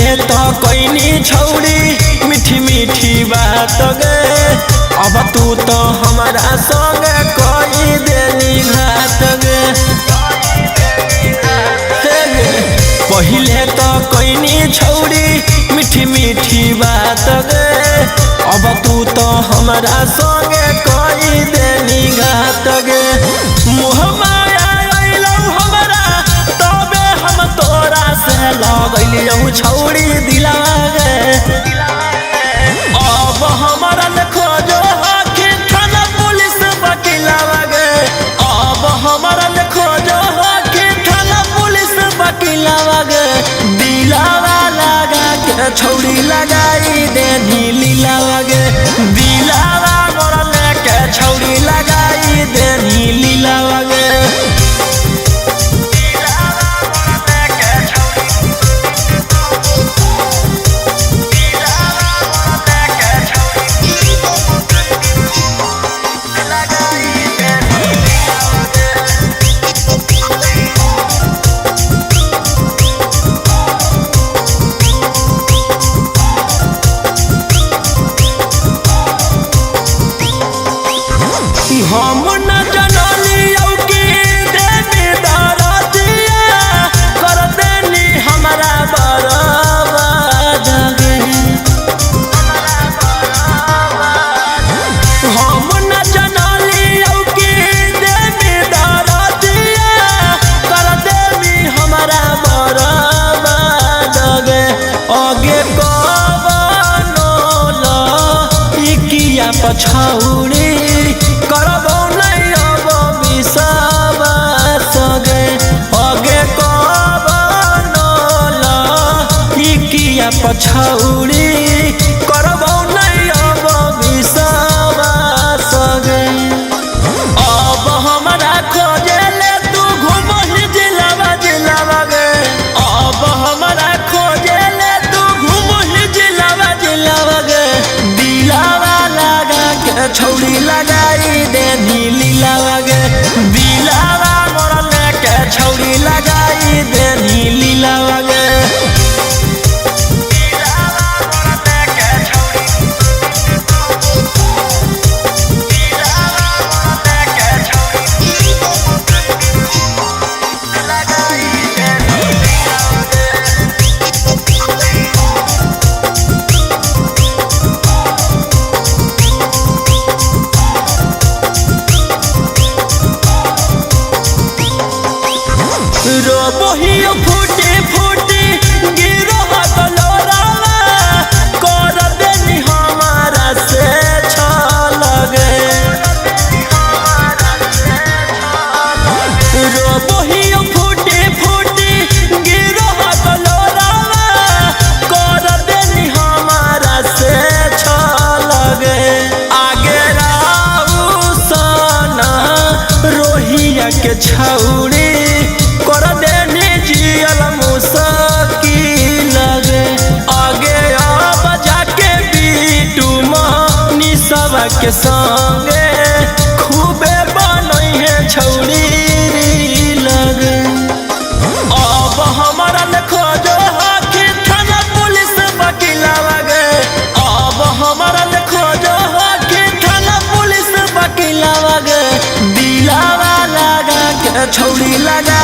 पहिले तो कोइनी छौड़ी मीठी मीठी बात गे, अब तू तो हमारा संग कोई देनी घात गे। पहिले तो कोइनी छौड़ी मीठी मीठी बात गे, अब तू तो हमारा संग कोई देनी घात गे। मुँह माया अइलौ हमरा तबे हम तोरा से लगलियौ छौड़ी दिला गे। अब हमारा खोजो आखिर थाना पुलिस वकीलवा गे, अब हमारा खोजो आखिर थाना पुलिस वकीलवा गे। दिलावा लगा के छौड़ी लगाई देनी लीलावा गे, दिलावा मोरा लेके छौड़ी लगाई देनी लीलावा गे। हम न जनलियौ कि देवी दरदिया कर देनी हमारा बर्बाद गे। हम न जनलियौ कि देवी दरदिया कर देनी हमारा बर्बाद गे। आगे कवनो लइकिया पछौड़ी करबो नहीं अब विश्वास गे। आगे कवनो लइकिया पछौड़ी करबो नहीं अब विश्वास गे। अब हमरा खोजेले तू घुमही जिलावा जिलावा गे, अब हमरा खोजेले तू घुमही जिलावा जिलावा गे। दिलावा लगा के छौड़ी लगाई देनी लीलावा गे, दिलावा मोरा लेके छौड़ी लगाई देनी लीलावा गे। रोबोहियो फूटी फूटी गिरो हकलोरावा कर देनी हमारा से छल गे। रोबोहियो फूटी फूटी गिरो हकलोरावा कर देनी हमारा से छल गे। आगे राऊ सना रोहिया के छौड़ी कर देनी जियल मुश्किल गे। आगे अब जाके बीटू मनी सब के संगे खूबे बनई है छौड़ी लगे। अब हमारा खोजो आखिर थाना पुलिस वकीलवा गे, अब हमारा खोजो आखिर थाना पुलिस वकीलवा गे। दिलावा लगा के छौड़ी लगा